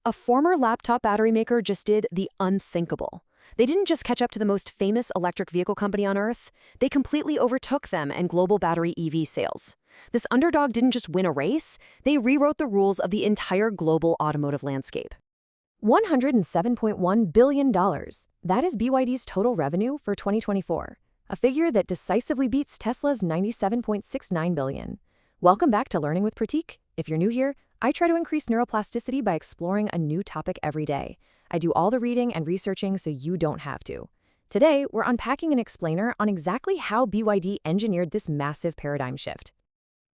A former laptop battery maker just did the unthinkable. They didn't just catch up to the most famous electric vehicle company on Earth, they completely overtook them in global battery EV sales. This underdog didn't just win a race, they rewrote the rules of the entire global automotive landscape. $107.1 billion. That is BYD's total revenue for 2024, a figure that decisively beats Tesla's $97.69 billion. Welcome back to Learning with Pratik. If you're new here, I try to increase neuroplasticity by exploring a new topic every day. I do all the reading and researching so you don't have to. Today, we're unpacking an explainer on exactly how BYD engineered this massive paradigm shift.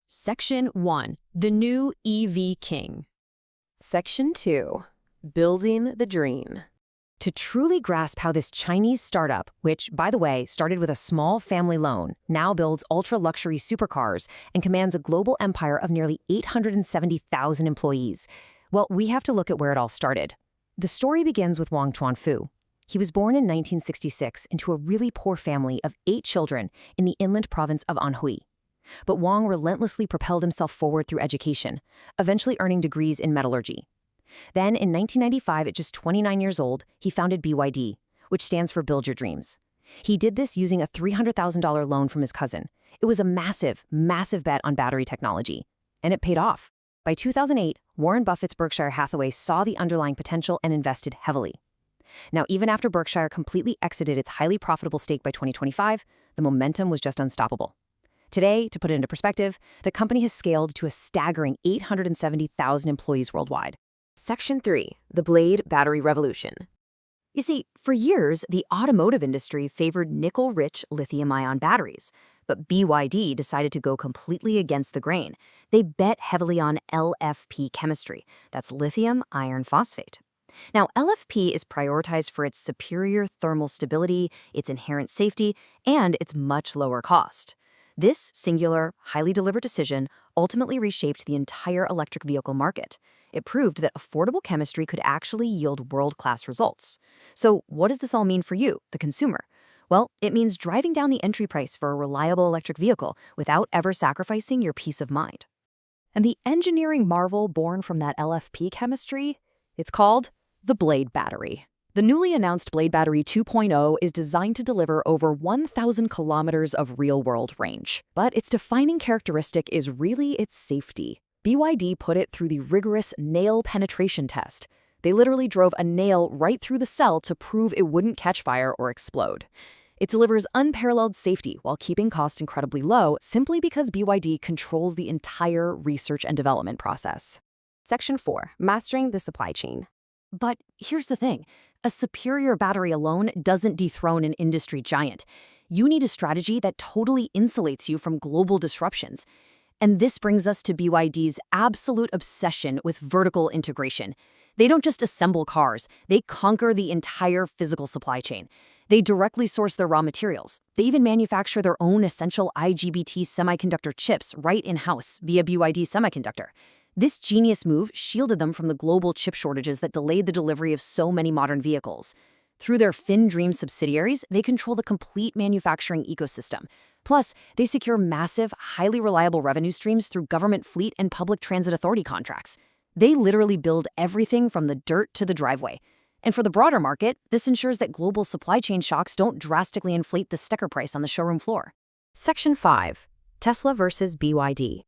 Section 1. The New EV King. Section 2. Building the Dream. To truly grasp how this Chinese startup, which, by the way, started with a small family loan, now builds ultra-luxury supercars and commands a global empire of nearly 870,000 employees, well, we have to look at where it all started. The story begins with Wang Chuanfu. He was born in 1966 into a really poor family of 8 children in the inland province of Anhui. But Wang relentlessly propelled himself forward through education, eventually earning degrees in metallurgy. Then, in 1995, at just 29 years old, he founded BYD, which stands for Build Your Dreams. He did this using a $300,000 loan from his cousin. It was a massive, massive bet on battery technology. And it paid off. By 2008, Warren Buffett's Berkshire Hathaway saw the underlying potential and invested heavily. Now, even after Berkshire completely exited its highly profitable stake by 2025, the momentum was just unstoppable. Today, to put it into perspective, the company has scaled to a staggering 870,000 employees worldwide. Section 3. The Blade Battery Revolution. You see, for years, the automotive industry favored nickel-rich lithium-ion batteries. But BYD decided to go completely against the grain. They bet heavily on LFP chemistry. That's lithium iron phosphate. Now, LFP is prioritized for its superior thermal stability, its inherent safety, and its much lower cost. This singular, highly deliberate decision ultimately reshaped the entire electric vehicle market. It proved that affordable chemistry could actually yield world-class results. So what does this all mean for you, the consumer? Well, it means driving down the entry price for a reliable electric vehicle without ever sacrificing your peace of mind. And the engineering marvel born from that LFP chemistry? It's called the Blade Battery. The newly announced Blade Battery 2.0 is designed to deliver over 1,000 kilometers of real-world range. But its defining characteristic is really its safety. BYD put it through the rigorous nail penetration test. They literally drove a nail right through the cell to prove it wouldn't catch fire or explode. It delivers unparalleled safety while keeping costs incredibly low simply because BYD controls the entire research and development process. Section 4. Mastering the Supply Chain. But here's the thing. A superior battery alone doesn't dethrone an industry giant. You need a strategy that totally insulates you from global disruptions. And this brings us to BYD's absolute obsession with vertical integration. They don't just assemble cars, they conquer the entire physical supply chain. They directly source their raw materials. They even manufacture their own essential IGBT semiconductor chips right in-house via BYD Semiconductor. This genius move shielded them from the global chip shortages that delayed the delivery of so many modern vehicles. Through their FinDream subsidiaries, they control the complete manufacturing ecosystem. Plus, they secure massive, highly reliable revenue streams through government fleet and public transit authority contracts. They literally build everything from the dirt to the driveway. And for the broader market, this ensures that global supply chain shocks don't drastically inflate the sticker price on the showroom floor. Section 5. Tesla versus BYD.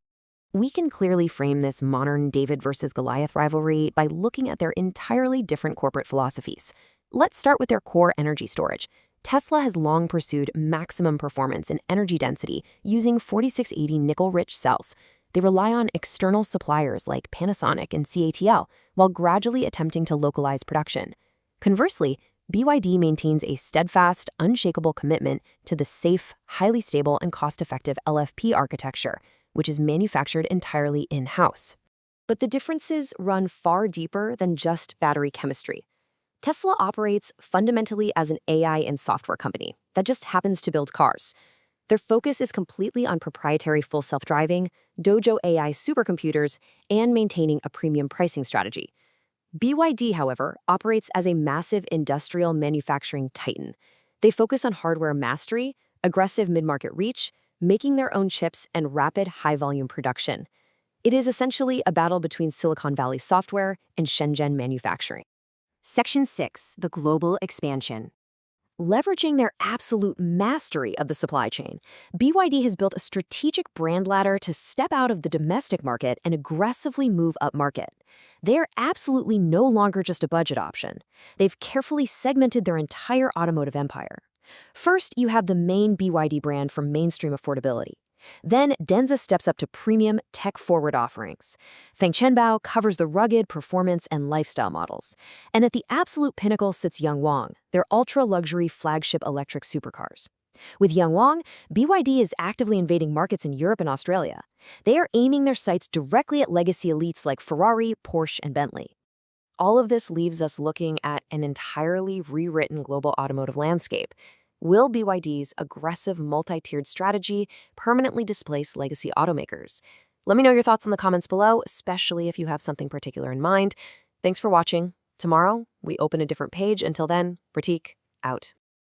We can clearly frame this modern David versus Goliath rivalry by looking at their entirely different corporate philosophies. Let's start with their core energy storage. Tesla has long pursued maximum performance and energy density using 4680 nickel-rich cells. They rely on external suppliers like Panasonic and CATL while gradually attempting to localize production. Conversely, BYD maintains a steadfast, unshakable commitment to the safe, highly stable, and cost-effective LFP architecture, which is manufactured entirely in-house. But the differences run far deeper than just battery chemistry. Tesla operates fundamentally as an AI and software company that just happens to build cars. Their focus is completely on proprietary full self-driving, Dojo AI supercomputers, and maintaining a premium pricing strategy. BYD, however, operates as a massive industrial manufacturing titan. They focus on hardware mastery, aggressive mid-market reach, making their own chips, and rapid high-volume production. It is essentially a battle between Silicon Valley software and Shenzhen manufacturing. Section 6, the global expansion. Leveraging their absolute mastery of the supply chain, BYD has built a strategic brand ladder to step out of the domestic market and aggressively move upmarket. They are absolutely no longer just a budget option. They've carefully segmented their entire automotive empire. First, you have the main BYD brand for mainstream affordability. Then, Denza steps up to premium, tech-forward offerings. Feng Chenbao covers the rugged performance and lifestyle models. And at the absolute pinnacle sits Yangwang, their ultra-luxury flagship electric supercars. With Yangwang, BYD is actively invading markets in Europe and Australia. They are aiming their sights directly at legacy elites like Ferrari, Porsche, and Bentley. All of this leaves us looking at an entirely rewritten global automotive landscape. Will BYD's aggressive multi-tiered strategy permanently displace legacy automakers? Let me know your thoughts in the comments below, especially if you have something particular in mind. Thanks for watching. Tomorrow, we open a different page. Until then, Pratik, out.